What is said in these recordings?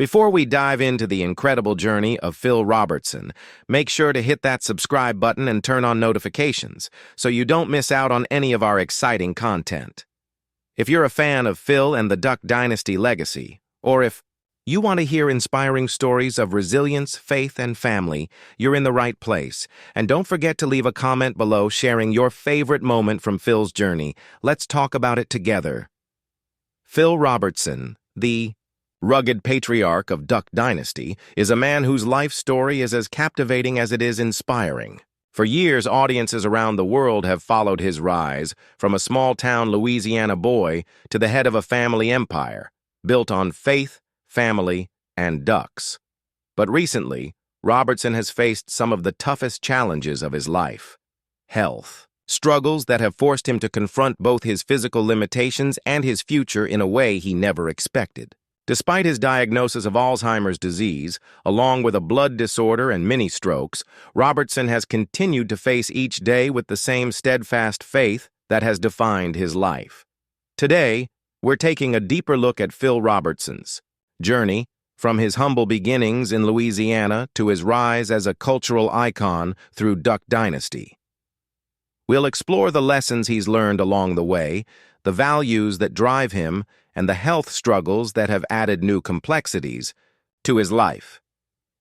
Before we dive into the incredible journey of Phil Robertson, make sure to hit that subscribe button and turn on notifications so you don't miss out on any of our exciting content. If you're a fan of Phil and the Duck Dynasty legacy, or if you want to hear inspiring stories of resilience, faith, and family, you're in the right place. And don't forget to leave a comment below sharing your favorite moment from Phil's journey. Let's talk about it together. Phil Robertson, the rugged patriarch of Duck Dynasty, is a man whose life story is as captivating as it is inspiring. For years, audiences around the world have followed his rise, from a small-town Louisiana boy to the head of a family empire, built on faith, family, and ducks. But recently, Robertson has faced some of the toughest challenges of his life. Health. Struggles that have forced him to confront both his physical limitations and his future in a way he never expected. Despite his diagnosis of Alzheimer's disease, along with a blood disorder and many strokes, Robertson has continued to face each day with the same steadfast faith that has defined his life. Today, we're taking a deeper look at Phil Robertson's journey, from his humble beginnings in Louisiana to his rise as a cultural icon through Duck Dynasty. We'll explore the lessons he's learned along the way, the values that drive him, and the health struggles that have added new complexities to his life.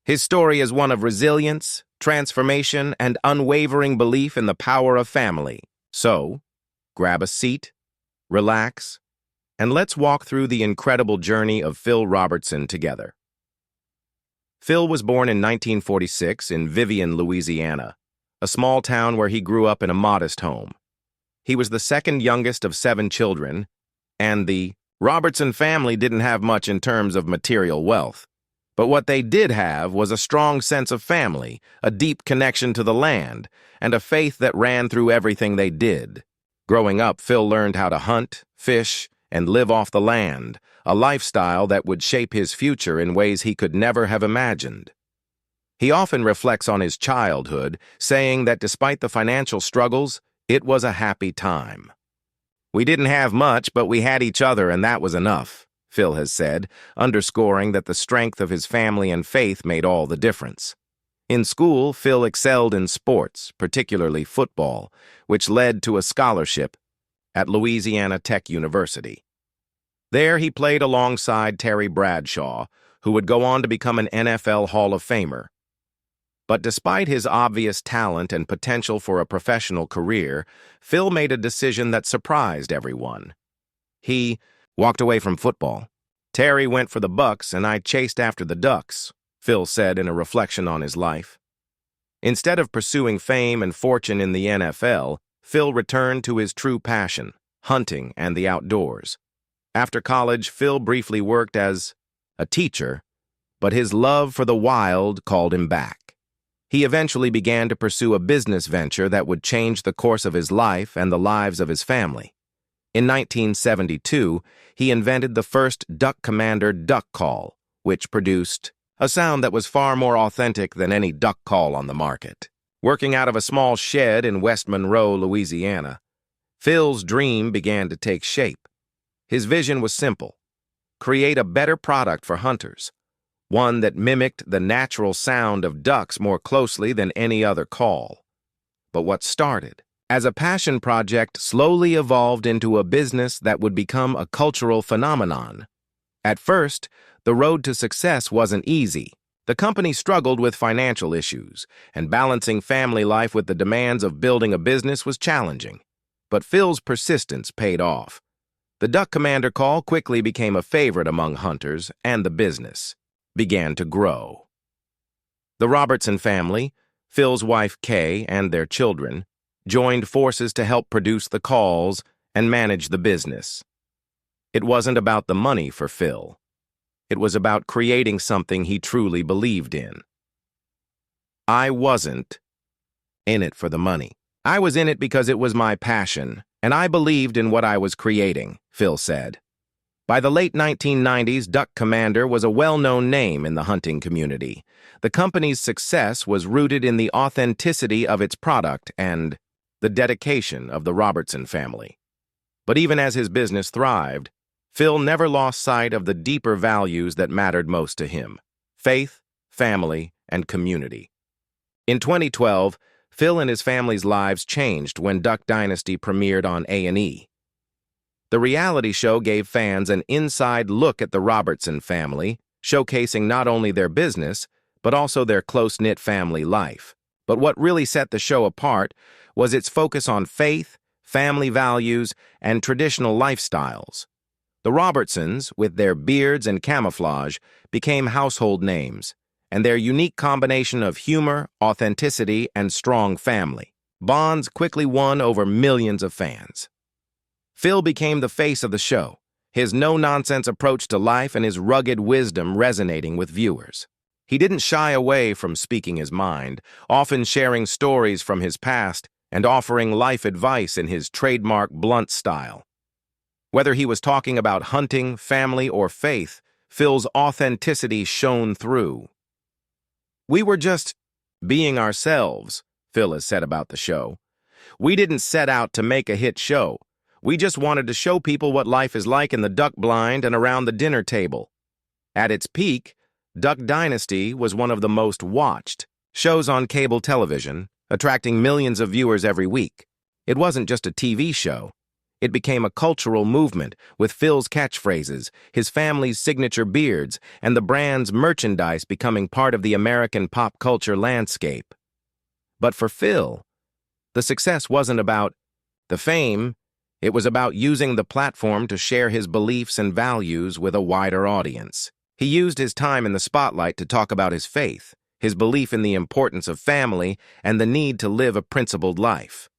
His story is one of resilience, transformation, and unwavering belief in the power of family. So, grab a seat, relax, and let's walk through the incredible journey of Phil Robertson together. Phil was born in 1946 in Vivian, Louisiana, a small town where he grew up in a modest home. He was the second youngest of 7 children, and the Robertson family didn't have much in terms of material wealth. But what they did have was a strong sense of family, a deep connection to the land, and a faith that ran through everything they did. Growing up, Phil learned how to hunt, fish, and live off the land, a lifestyle that would shape his future in ways he could never have imagined. He often reflects on his childhood, saying that despite the financial struggles, it was a happy time. "We didn't have much, but we had each other, and that was enough," Phil has said, underscoring that the strength of his family and faith made all the difference. In school, Phil excelled in sports, particularly football, which led to a scholarship at Louisiana Tech University. There, he played alongside Terry Bradshaw, who would go on to become an NFL Hall of Famer. But despite his obvious talent and potential for a professional career, Phil made a decision that surprised everyone. He walked away from football. "Terry went for the Bucks, and I chased after the Ducks," Phil said in a reflection on his life. Instead of pursuing fame and fortune in the NFL, Phil returned to his true passion, hunting and the outdoors. After college, Phil briefly worked as a teacher, but his love for the wild called him back. He eventually began to pursue a business venture that would change the course of his life and the lives of his family. In 1972, he invented the first Duck Commander duck call, which produced a sound that was far more authentic than any duck call on the market. Working out of a small shed in West Monroe, Louisiana, Phil's dream began to take shape. His vision was simple: create a better product for hunters, one that mimicked the natural sound of ducks more closely than any other call. But what started as a passion project slowly evolved into a business that would become a cultural phenomenon. At first, the road to success wasn't easy. The company struggled with financial issues, and balancing family life with the demands of building a business was challenging. But Phil's persistence paid off. The Duck Commander call quickly became a favorite among hunters, and the business began to grow. The Robertson family, Phil's wife Kay, and their children joined forces to help produce the calls and manage the business. It wasn't about the money for Phil. It was about creating something he truly believed in. "I wasn't in it for the money. I was in it because it was my passion, and I believed in what I was creating," Phil said. By the late 1990s, Duck Commander was a well-known name in the hunting community. The company's success was rooted in the authenticity of its product and the dedication of the Robertson family. But even as his business thrived, Phil never lost sight of the deeper values that mattered most to him: faith, family, and community. In 2012, Phil and his family's lives changed when Duck Dynasty premiered on A&E. The reality show gave fans an inside look at the Robertson family, showcasing not only their business, but also their close-knit family life. But what really set the show apart was its focus on faith, family values, and traditional lifestyles. The Robertsons, with their beards and camouflage, became household names, and their unique combination of humor, authenticity, and strong family bonds quickly won over millions of fans. Phil became the face of the show, his no-nonsense approach to life and his rugged wisdom resonating with viewers. He didn't shy away from speaking his mind, often sharing stories from his past and offering life advice in his trademark blunt style. Whether he was talking about hunting, family, or faith, Phil's authenticity shone through. "We were just being ourselves," Phil has said about the show. "We didn't set out to make a hit show. We just wanted to show people what life is like in the duck blind and around the dinner table." At its peak, Duck Dynasty was one of the most watched shows on cable television, attracting millions of viewers every week. It wasn't just a TV show. It became a cultural movement, with Phil's catchphrases, his family's signature beards, and the brand's merchandise becoming part of the American pop culture landscape. But for Phil, the success wasn't about the fame. It was about using the platform to share his beliefs and values with a wider audience. He used his time in the spotlight to talk about his faith, his belief in the importance of family, and the need to live a principled life.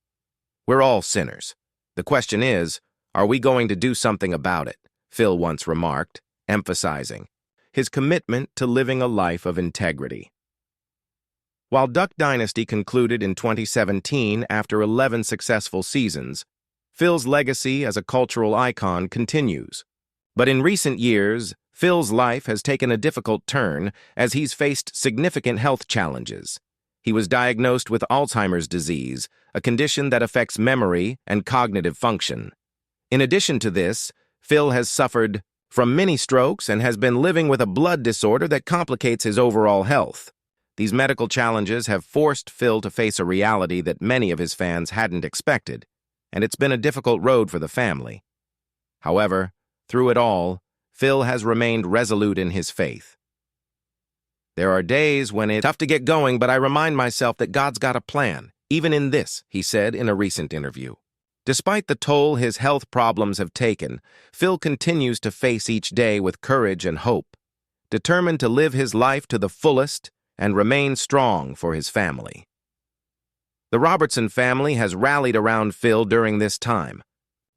"We're all sinners. The question is, are we going to do something about it?" Phil once remarked, emphasizing his commitment to living a life of integrity. While Duck Dynasty concluded in 2017 after 11 successful seasons, Phil's legacy as a cultural icon continues. But in recent years, Phil's life has taken a difficult turn as he's faced significant health challenges. He was diagnosed with Alzheimer's disease, a condition that affects memory and cognitive function. In addition to this, Phil has suffered from many strokes and has been living with a blood disorder that complicates his overall health. These medical challenges have forced Phil to face a reality that many of his fans hadn't expected, and it's been a difficult road for the family. However, through it all, Phil has remained resolute in his faith. "There are days when it's tough to get going, but I remind myself that God's got a plan, even in this," he said in a recent interview. Despite the toll his health problems have taken, Phil continues to face each day with courage and hope, determined to live his life to the fullest and remain strong for his family. The Robertson family has rallied around Phil during this time,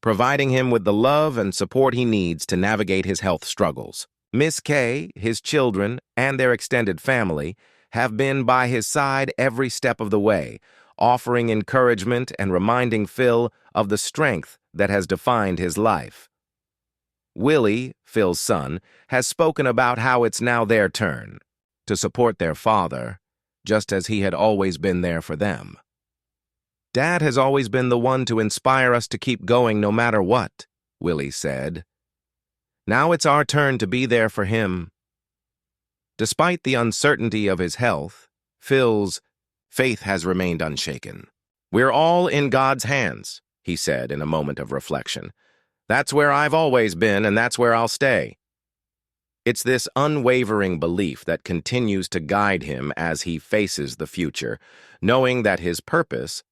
providing him with the love and support he needs to navigate his health struggles. Miss Kay, his children, and their extended family have been by his side every step of the way, offering encouragement and reminding Phil of the strength that has defined his life. Willie, Phil's son, has spoken about how it's now their turn to support their father, just as he had always been there for them. "Dad has always been the one to inspire us to keep going no matter what," Willie said. "Now it's our turn to be there for him." Despite the uncertainty of his health, Phil's faith has remained unshaken. "We're all in God's hands," he said in a moment of reflection. "That's where I've always been, and that's where I'll stay." It's this unwavering belief that continues to guide him as he faces the future, knowing that his purpose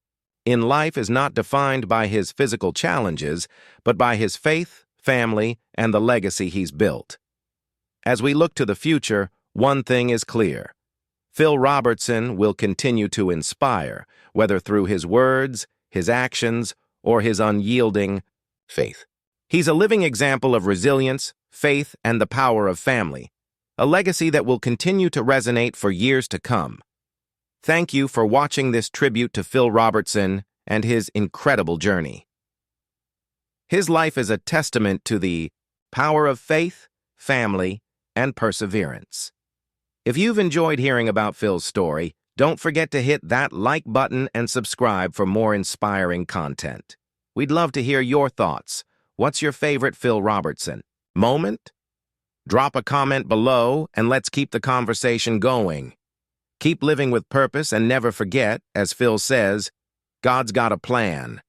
in life is not defined by his physical challenges, but by his faith, family, and the legacy he's built. As we look to the future, one thing is clear: Phil Robertson will continue to inspire, whether through his words, his actions, or his unyielding faith. He's a living example of resilience, faith, and the power of family, a legacy that will continue to resonate for years to come. Thank you for watching this tribute to Phil Robertson and his incredible journey. His life is a testament to the power of faith, family, and perseverance. If you've enjoyed hearing about Phil's story, don't forget to hit that like button and subscribe for more inspiring content. We'd love to hear your thoughts. What's your favorite Phil Robertson? moment? Drop a comment below and let's keep the conversation going. Keep living with purpose and never forget, as Phil says, God's got a plan.